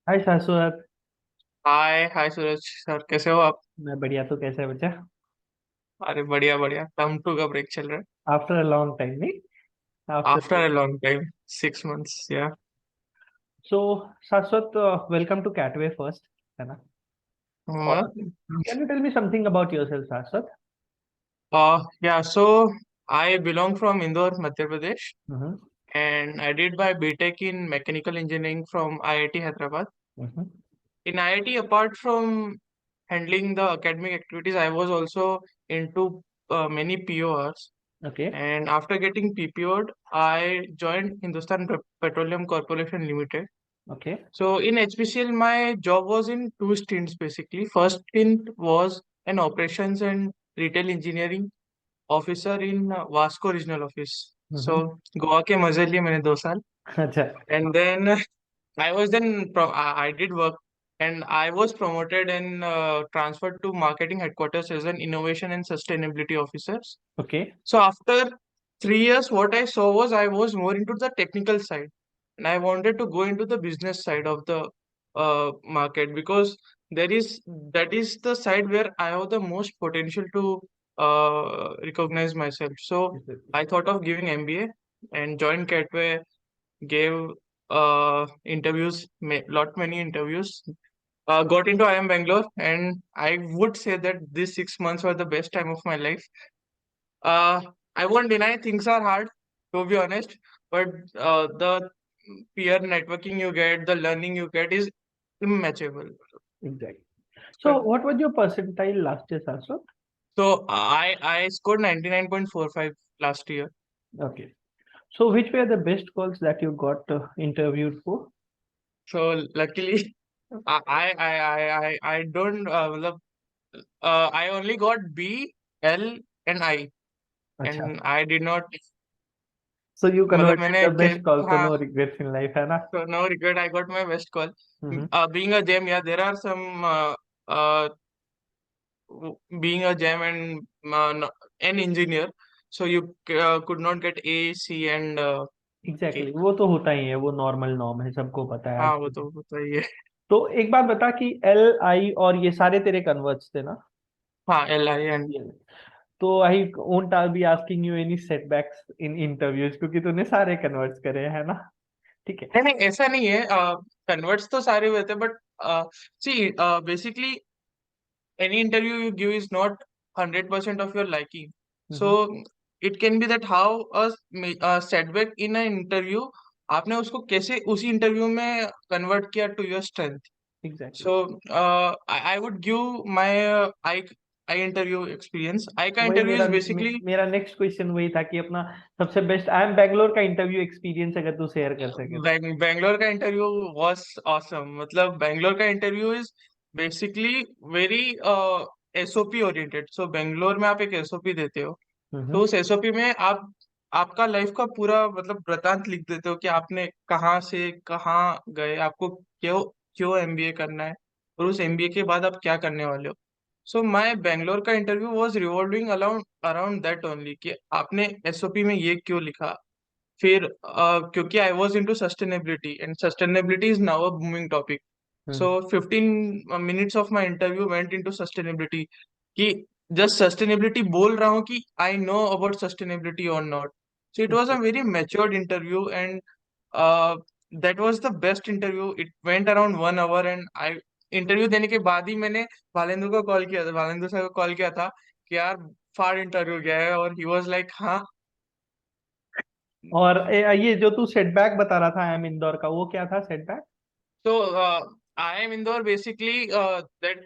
हाय शाश्वत। हाय हाय सूरज सर, कैसे हो आप? मैं बढ़िया। तू कैसा है बच्चा? अरे बढ़िया बढ़िया, टर्म टू का ब्रेक चल रहा है। आफ्टर अ लॉन्ग टाइम नहीं? After. After a long time, 6 months, या। सो शाश्वत, वेलकम टू कैटवे फर्स्ट, है ना? और can you tell me something about yourself Shashwat? Yeah so I belong from Indore, Madhya Pradesh, hmm. and I did my BTech in mechanical engineering from IIT Hyderabad. Hmm. In IIT, apart from handling the academic activities, I was also into many PORs. Okay. And after getting PPO'd, I joined Hindustan Petroleum Corporation Limited. Okay. So in HPCL, my job was in two stints basically. First stint was an operations and retail engineering officer in Vasco regional office. Hmm. So Goa के मजे लिए मैंने 2 साल. अच्छा। And then I did work, and I was promoted and transferred to marketing headquarters as an innovation and sustainability officer. Okay. So after 3 years, what I saw was I was more into the technical side, and I wanted to go into the business side of the market, because there is that is the side where I have the most potential to recognize myself. So I thought of giving MBA and joined Catway, gave interviews, lot many interviews. Got into IIM Bangalore, and I would say that these 6 months were the best time of my life. uh, I won't deny things are hard, to be honest, but the peer networking you get, the learning you get is immeasurable. Exact. So what was your percentile last year शाश्वत? So I scored 99.45 last year. Okay. So which were the best calls that you got interviewed for? So luckily, I don't I only got B, L, and I, अच्छा। and I did not. So you मतलब converted मैंने the best call, so हाँ. No regrets in life, है ना? So no regret. I got my best call. Hmm. Being a gem, yeah, there are some being a gem and an engineer, so you could not get A, C, and exactly A. exactly. वो तो होता ही है, वो normal norm है, सबको पता है हाँ, वो आजकल। तो होता ही है. तो एक बात बता कि एल आई और ये सारे तेरे कन्वर्ट्स थे ना? हाँ, LI एंड. ये। तो I won't I be asking you any setbacks in interviews, क्योंकि तूने सारे कन्वर्ट्स करे हैं ना? ठीक है। नहीं नहीं, ऐसा नहीं है. कन्वर्ट्स तो सारे हुए थे, but see basically any interview you give is not 100% of your liking. So hmm. it can be that how a setback in an interview, आपने उसको कैसे उसी इंटरव्यू में कन्वर्ट किया to your strength. Exactly. So I would give my I interview experience. I का वही interview मेरा is basically मेरा नेक्स्ट क्वेश्चन वही था कि अपना सबसे बेस्ट आई एम बैंगलोर का इंटरव्यू एक्सपीरियंस अगर तू शेयर कर सके तो। बैंगलोर का इंटरव्यू was awesome. मतलब बैंगलोर का interview is basically very SOP oriented. So Bangalore में आप एक SOP देते हो, तो हम्म। उस SOP में आप आपका लाइफ का पूरा मतलब वृतांत लिख देते हो कि आपने कहाँ से कहाँ गए, आपको क्यों क्यों MBA करना है, और उस MBA के बाद आप क्या करने वाले हो. सो माय बैंगलोर का interview was revolving around around that only, कि आपने SOP में ये क्यों लिखा. फिर क्योंकि I was into sustainability, and sustainability is now a booming topic. So hmm. 15 minutes of my interview went into sustainability, कि जस्ट सस्टेनेबिलिटी बोल रहा हूँ कि आई नो अबाउट सस्टेनेबिलिटी और not. So it was a very matured interview, and that was the best interview. It went around 1 hour, and I interview देने के बाद ही मैंने भालेंदु को कॉल किया था, भालेंदु सर को कॉल किया था कि यार फाड़ इंटरव्यू गया है, और ही वॉज लाइक हाँ. और ये जो तू सेटबैक बता रहा था आई एम इंदौर का, वो क्या था setback? So I am Indore basically, that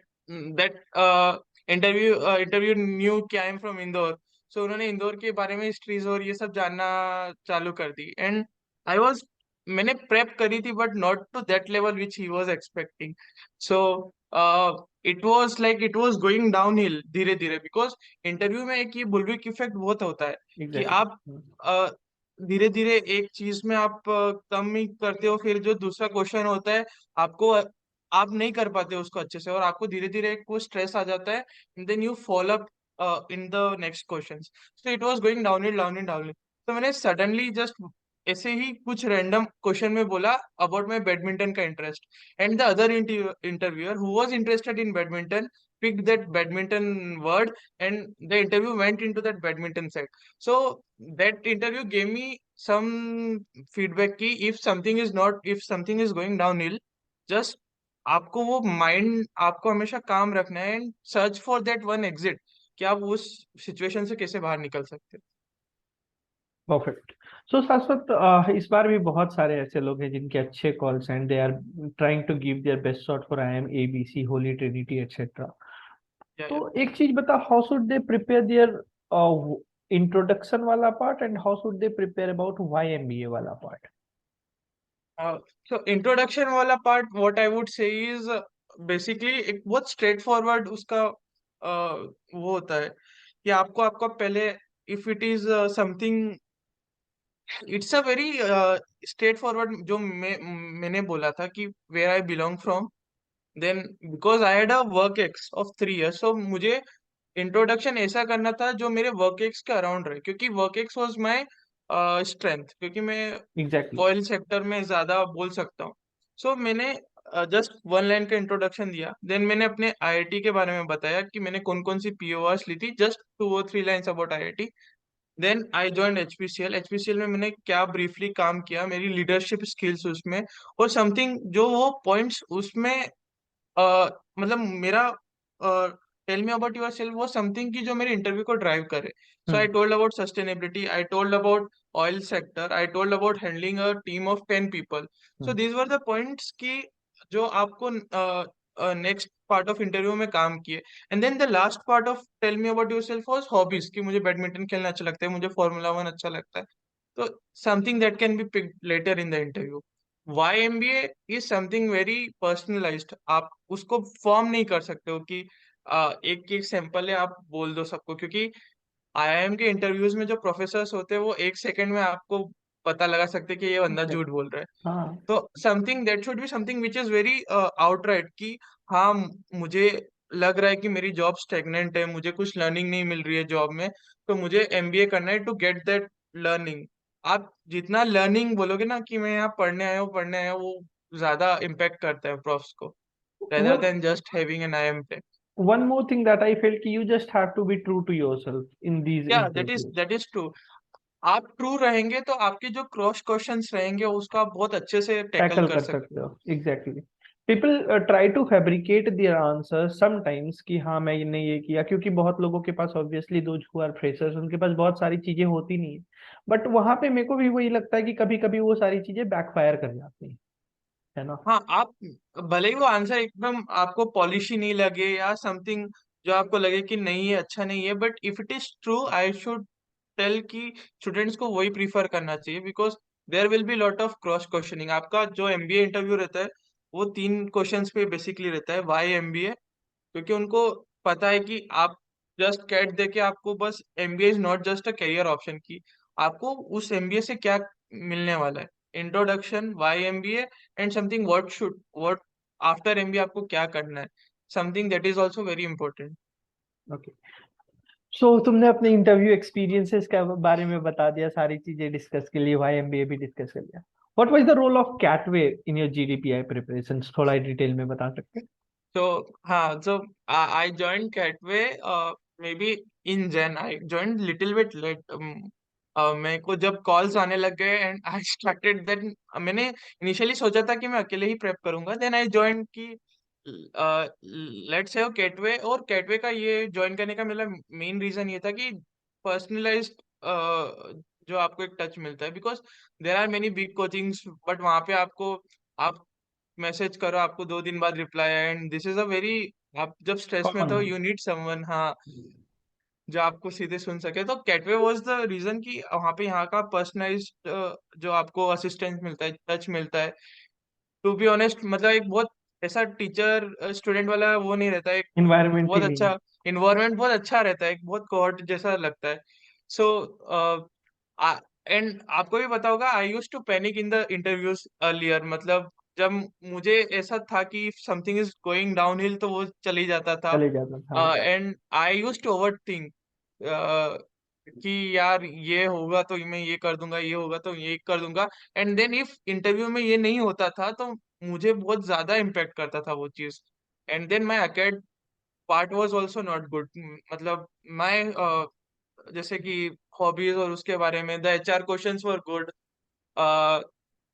interview knew कि I am from Indore. So उन्होंने इंदौर के बारे में हिस्ट्रीज और ये सब जानना चालू कर दी. एंड आई वाज मैंने प्रेप करी थी, but not to that level which he was expecting. So it was going down hill धीरे धीरे, बिकॉज इंटरव्यू में एक ये बुल्विप इफेक्ट बहुत होता है, कि आप एग्जैक्टली। धीरे धीरे एक चीज में आप कम ही करते हो, फिर जो दूसरा क्वेश्चन होता है आपको आप नहीं कर पाते हो उसको अच्छे से, और आपको धीरे धीरे एक वो स्ट्रेस आ जाता है, and then you follow up in the next question. So it was going down hill down hill down hill. तो मैंने सडनली जस्ट ऐसे ही कुछ रैंडम क्वेश्चन में बोला अबाउट माय बैडमिंटन का interest, and the other interviewer who was interested in badminton picked that badminton word, and the interview went into that badminton side. So that interview gave me some feedback कि if something is going downhill, just आपको वो mind आपको हमेशा काम रखना है and search for that one exit, कि आप उस सिचुएशन से कैसे बाहर निकल सकते हैं। परफेक्ट। सो शाश्वत, इस बार भी बहुत सारे ऐसे लोग हैं जिनके अच्छे कॉल्स हैं, they are trying to give their best shot for I M ABC holy trinity etcetera. Yeah तो एक चीज बता, how should they prepare their introduction वाला part and how should they prepare about why MBA वाला part? So introduction वाला part what I would say is basically एक बहुत straight forward उसका वो होता है कि आपको आपका पहले, if it is something, it's a very straightforward, जो मैंने बोला था कि where I belong from, then because I had a work ex of 3 years, so मुझे इंट्रोडक्शन ऐसा करना था जो मेरे वर्क एक्स के अराउंड रहे, क्योंकि work ex was my strength, क्योंकि मैं एग्जैक्टली। ऑयल सेक्टर में ज्यादा बोल सकता हूँ। सो मैंने जस्ट वन लाइन का इंट्रोडक्शन दिया, देन मैंने अपने आईआईटी के बारे में बताया कि मैंने कौन कौन सी पीओआरस ली थी, just 2 or 3 lines about IIT. Then I joined HPCL. HPCL में मैंने क्या ब्रीफली काम किया, मेरी लीडरशिप स्किल्स उसमें, और समथिंग जो वो पॉइंट्स उसमें मतलब मेरा tell me about your self वो समथिंग की जो मेरे इंटरव्यू को ड्राइव करे। So I hmm. Told about sustainability, I told about oil sector, I told about handling a team of 10 people। So hmm. These were the points की जो आपको next part of interview में काम किए। And then the last part of tell me about your self was hobbies, कि मुझे badminton खेलना अच्छा लगता है, मुझे Formula 1 अच्छा लगता है। तो something that can be picked later in the interview. Why MBA is something very personalized, आप उसको फॉर्म नहीं कर सकते हो कि एक एक सैंपल है आप बोल दो सबको, क्योंकि आईआईएम के इंटरव्यूज में जो प्रोफेसर्स होते हैं वो 1 सेकंड में आपको पता लगा सकते हैं कि ये बंदा झूठ बोल रहा है। हाँ। तो something that should be something which is very outright, कि हाँ मुझे लग रहा है कि मेरी जॉब स्टेगनेंट है, मुझे कुछ लर्निंग नहीं मिल रही है जॉब में, तो मुझे एमबीए करना है टू गेट दैट लर्निंग। आप जितना लर्निंग बोलोगे ना कि मैं यहाँ पढ़ने आया हूँ, वो ज्यादा इम्पेक्ट करता है प्रोफ्स को, rather one than just having an IM tech. One more thing that I felt कि you just have to be true to yourself in these Yeah, interviews. that is true. आप true रहेंगे तो आपके जो cross questions रहेंगे उसको आप बहुत अच्छे से टैकल टैकल कर कर सकते सकते हो। हो, exactly. People try to fabricate their answer sometimes कि हाँ मैंने ये किया, क्योंकि बहुत लोगों के पास obviously those who are freshers उनके पास बहुत सारी चीजें होती नहीं है। बट वहां पे मेरे को भी वही लगता है कि कभी कभी वो सारी चीजें बैकफायर कर जाती हैं, है ना? हाँ, आप भले ही वो आंसर एकदम आपको पॉलिशी नहीं लगे या समथिंग, जो आपको लगे कि नहीं ये अच्छा नहीं है, but if it is true I should tell कि स्टूडेंट्स को वही प्रीफर करना चाहिए, because there will be lot of cross questioning. आपका जो एमबीए इंटरव्यू रहता है वो 3 क्वेश्चंस पे बेसिकली रहता है, वाई एमबीए, क्योंकि उनको पता है कि आप जस्ट कैट दे के आपको बस MBA is not just a career option की, आपको उस एमबीए से क्या मिलने वाला है, introduction, why MBA, and something what after MBA आपको क्या करना है, something that is also very important. Okay. So तुमने अपने इंटरव्यू एक्सपीरियंसेस के बारे में बता दिया, सारी चीजें डिस्कस के लिए, वाई एमबीए भी डिस्कस कर लिया। What was the role of Catway in your GDPI preparations, थोड़ा डिटेल में बता सकते हैं? So, so I joined Catway maybe in Jan. I joined little bit late. मेरे को जब कॉल्स आने लग गए एंड आई स्टार्टेड देन, मैंने इनिशियली सोचा था कि मैं अकेले ही प्रेप करूंगा, देन आई जॉइन कि लेट्स हैव कैटवे। और कैटवे का ये ज्वाइन करने का मेरा मेन रीजन ये था कि पर्सनलाइज्ड जो आपको एक टच मिलता है, because there are many big coachings, but वहाँ पे आपको आप मैसेज करो आपको 2 दिन बाद रिप्लाई आए, and this is a very, आप जब स्ट्रेस में कॉमन तो है। यू नीड समवन, हाँ, जो आपको सीधे सुन सके। तो कैटवे वाज द रीजन कि वहाँ पे यहाँ का पर्सनलाइज्ड जो आपको असिस्टेंस मिलता है, टच मिलता है। टू बी ऑनेस्ट, मतलब एक बहुत ऐसा टीचर स्टूडेंट वाला वो नहीं रहता है, एक इन्वायरमेंट ही बहुत नहीं है। अच्छा इन्वायरमेंट, बहुत अच्छा रहता है, एक बहुत कोहॉर्ट जैसा लगता है। सो एंड आपको भी पता होगा, I use to panic in the interviews earlier, मतलब जब मुझे ऐसा था कि something is going down hill तो वो चली जाता था। चले जाता था। And I use to over think कि यार ये होगा तो मैं ये कर दूंगा, ये होगा तो ये कर दूंगा। एंड देन इफ इंटरव्यू में ये नहीं होता था तो मुझे बहुत ज्यादा इम्पेक्ट करता था वो चीज। And then my acad part was also not good. मतलब माय जैसे कि हॉबीज और उसके बारे में the HR questions were good.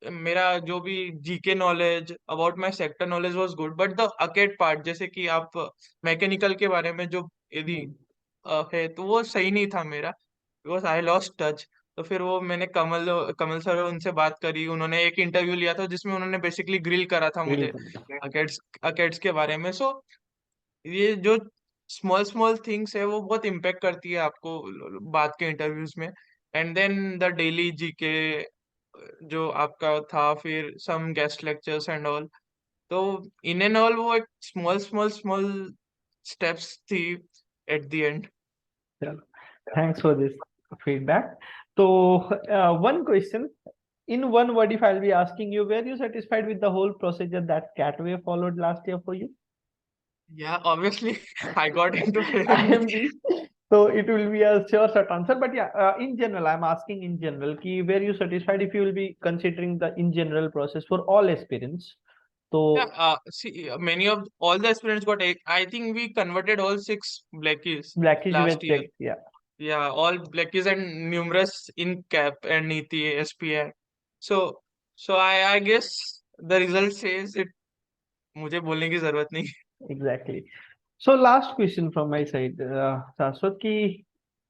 मेरा जो भी GK knowledge about my sector knowledge was good, but the acad part जैसे कि आप मैकेनिकल के बारे में जो यदि हम्म। है तो वो सही नहीं था मेरा, बिकॉज आई लॉस्ट टच। तो फिर वो मैंने कमल कमल सर उनसे बात करी, उन्होंने एक इंटरव्यू लिया था जिसमें उन्होंने बेसिकली ग्रिल करा था मुझे बिल्कुल। अकेड्स अकेड्स के बारे में। सो ये जो स्मॉल स्मॉल थिंग्स है वो बहुत इम्पेक्ट करती है आपको बात के इंटरव्यूज में। And then the daily GK जो आपका था, फिर some guest lectures and all. तो इन एंड ऑल वो एक स्मॉल स्मॉल स्मॉल स्टेप्स थी एट द एंड। चलो, थैंक्स फॉर दिस फीडबैक। तो one question in one word, if I'll be asking you, were you satisfied with the whole procedure that Catway followed last year for you? Yeah, obviously I got into I IMB. am the so it will be a sure short answer, but yeah, in general, I'm asking in general, ki were you satisfied if you will be considering the in general process for all aspirants? Yeah, So see, many of all the aspirants got eight. I think we converted all six Blackies Blackish last with year. check, yeah, Yeah, all Blackies and numerous in CAP and Niti SPI. So, so I guess the result says it. मुझे बोलने की जरूरत नहीं। exactly. So last question from my side, Saswat, ki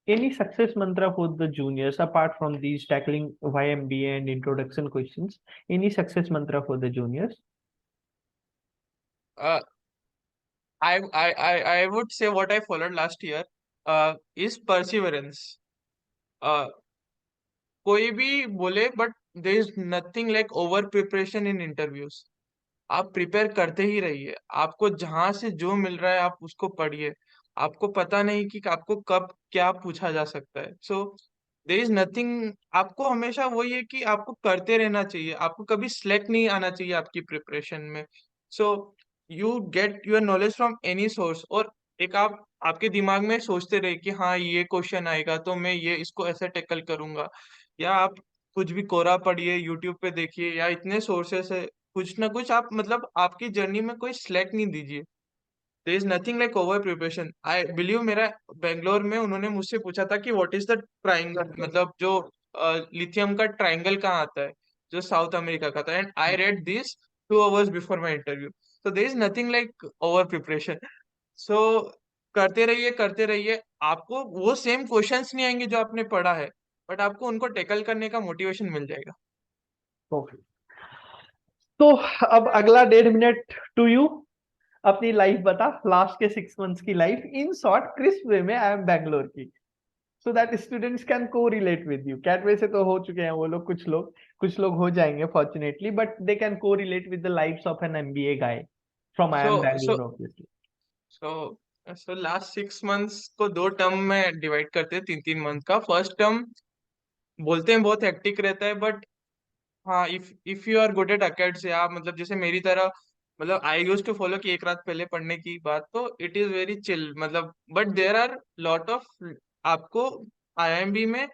any success mantra for the juniors apart from these tackling YMBA and introduction questions? Any success mantra for the juniors? Uh, I would say what I followed last year is perseverance. Uh, कोई भी बोले but there is nothing like over preparation in interviews. आप prepare करते ही रहिए, आपको जहां से जो मिल रहा है आप उसको पढ़िए। आपको पता नहीं कि आपको कब क्या पूछा जा सकता है। सो देयर इज नथिंग, आपको हमेशा वही है कि आपको करते रहना चाहिए, आपको कभी स्लैक नहीं आना चाहिए आपकी प्रिपरेशन में। So you get your knowledge from any source. और एक आप आपके दिमाग में सोचते रहे कि हाँ ये क्वेश्चन आएगा तो मैं ये इसको ऐसे टैकल करूंगा। या आप कुछ भी कोरा पढ़िए, यूट्यूब पे देखिए, या इतने सोर्सेस है, कुछ ना कुछ आप मतलब आपकी जर्नी में कोई स्लैक नहीं दीजिए। There is nothing like over preparation I believe. मेरा बेंगलोर में उन्होंने मुझसे पूछा था कि व्हाट इज द ट्राइंगल, मतलब जो लिथियम का ट्राइंगल कहाँ आता है, जो साउथ अमेरिका का था। And I read this 2 hours before my interview. So there is nothing like over preparation. So करते रहिए, आपको वो सेम क्वेश्चंस नहीं आएंगे जो आपने पढ़ा है, बट आपको उनको टैकल करने का मोटिवेशन मिल जाएगा। Perfect. तो अब अगला 1.5 मिनट टू यू। अपनी लाइफ बता, लास्ट के 6 मंथ्स की लाइफ इन शॉर्ट क्रिस्प वे में। आई एम बैंगलोर की, so that students can correlate with you. कैटवे से तो हो चुके हैं वो लोग, कुछ लोग हो जाएंगे fortunately, but they can correlate with the lifes of an MBA guy from I so M so Bangalore obviously. So so last 6 months को दो टर्म में डिवाइड करते हैं, 3 3 मंथ का। फर्स्ट टर्म बोलते हैं बहुत हेक्टिक रहता है, बट हाँ, if you are good at acads, या मतलब जैसे मेरी तरह, मतलब आई यूज टू फॉलो कि एक रात पहले पढ़ने की बात, तो इट इज वेरी चिल मतलब। But there are lot of, आपको आईएमबी में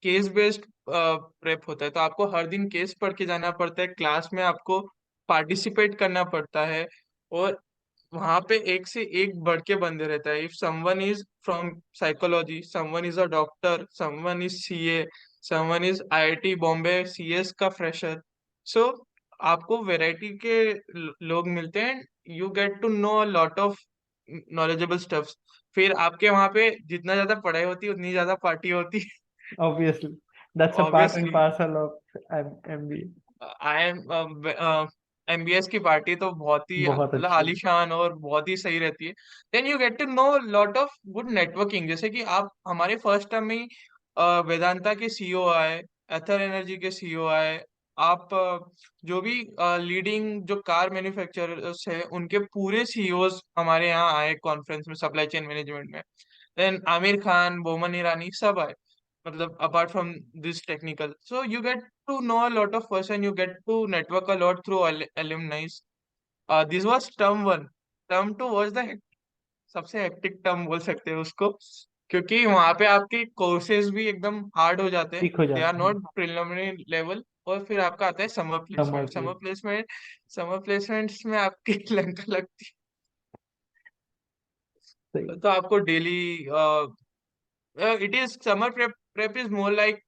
केस बेस्ड प्रेप होता है, तो आपको हर दिन केस पढ़ के जाना पड़ता है, क्लास में आपको पार्टिसिपेट करना पड़ता है। और वहां पे एक से एक बढ़ के बंदे रहता है। If someone is from psychology, someone is a doctor, someone is CA, someone is IIT Bombay CS का फ्रेशर। सो आपको वैरायटी के लोग मिलते हैं, you get to know a lot of knowledgeable stuffs. फिर आपके वहां पे जितना ज्यादा पढ़ाई होती है उतनी ज्यादा पार्टी होती है। Obviously, that's a part and obviously parcel of MBA. I am MBS की पार्टी तो बहुत ही बहुत मतलब अच्छी। आलीशान और बहुत ही सही रहती है। Then you get to know lot of good networking, जैसे कि आप हमारे फर्स्ट टर्म में ही वेदांता के सीईओ आए, एथर एनर्जी के सीईओ आए। आप जो भी लीडिंग जो कार मैन्युफैक्चरर्स है उनके पूरे सीईओज हमारे यहाँ आए कॉन्फ्रेंस में, सप्लाई चेन मैनेजमेंट में। देन आमिर खान, बोमन ईरानी सब आए, मतलब apart from this technical. So you get to know a lot of person, you get to network a lot through alumni. This was term 1। term 2 was the सबसे hectic term बोल सकते हैं उसको। क्योंकि वहां पे आपके कोर्सेज भी एकदम हार्ड हो जाते हैं, ठीक हो दे आर जाते हैं। Not preliminary level. और फिर आपका आता है समर समझ प्लेसमेंट। लो। समर प्लेसमेंट्स में आपकी लंका लगती है। सही। तो आपको daily it is summer prep is more like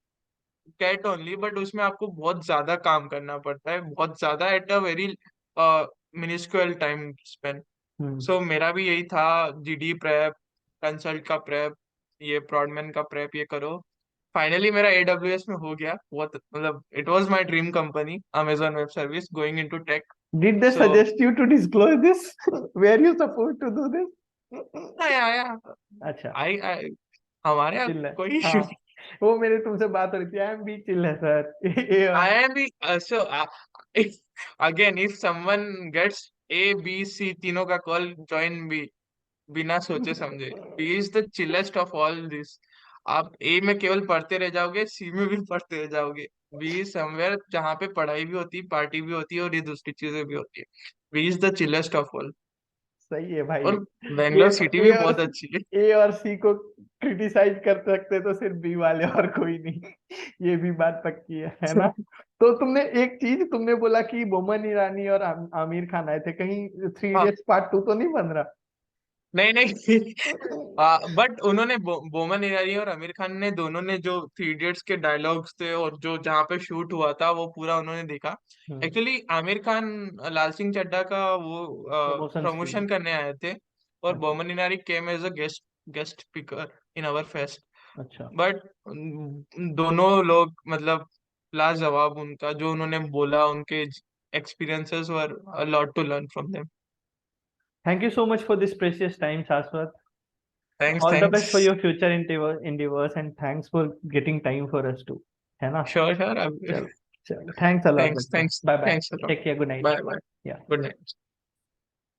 CAT only, but उसमें आपको बहुत ज्यादा काम करना पड़ता है, बहुत ज्यादा at a very minuscule time span. Hmm. So मेरा भी यही था, जीडी प्रेप, कंसल्ट का प्रेप, ये प्रॉडमैन का प्रेप, ये करो। फाइनली मेरा एडब्ल्यूएस में हो गया, बहुत मतलब it was my dream company, Amazon Web Service, going into tech. Did they so suggest you to disclose this? Were you supposed to do this? आया आया अच्छा। आई हमारे यहाँ चिल्ल है। कोई हाँ, वो मेरे तुमसे बात हो रही थी, आई एम बी चिल्ल है सर। ये I am the so if again if someone gets A B C तीनों का कॉल join B बिना सोचे समझे, B is the chillest of all this। आप A में केवल पढ़ते रह जाओगे, C में भी पढ़ते रह जाओगे। B is somewhere जहाँ पे पढ़ाई भी होती है, पार्टी भी होती है, और ये दूसरी चीजें भी होती है। B is the chillest of all। सही है भाई। और ए बेंगलोर सिटी भी ए और बहुत अच्छी है। ए और सी को क्रिटिसाइज कर सकते तो सिर्फ बी वाले, और कोई नहीं। ये भी बात पक्की है ना? तो तुमने एक चीज तुमने बोला कि बोमन ईरानी और आमिर खान आए थे, कहीं थ्री हाँ, इडियट्स पार्ट टू तो नहीं बन रहा? नहीं नहीं बट उन्होंने बोमन ईरानी और आमिर खान ने दोनों ने जो थ्री इडियट्स के डायलॉग्स थे और जो जहाँ पे शूट हुआ था वो पूरा उन्होंने देखा। हम्म। एक्चुअली आमिर खान लाल सिंह चड्ढा का वो प्रमोशंस के लिए। प्रमोशन करने आए थे, और अच्छा। Boman Irani came as a guest speaker in our fest. अच्छा। बट दोनों लोग मतलब लाजवाब, उनका जो उन्होंने बोला, उनके experiences were a lot to learn from them. Thank you so much for this precious time Shashwat. Thanks all the best for thanks. Your future endeavors and thanks for getting time for us too. है ना? Sure sure. चलो। चलो, thanks a lot Thanks, बेटा। thanks, bye bye. thanks a lot. Take care, good night. Bye, bye. या। Good night.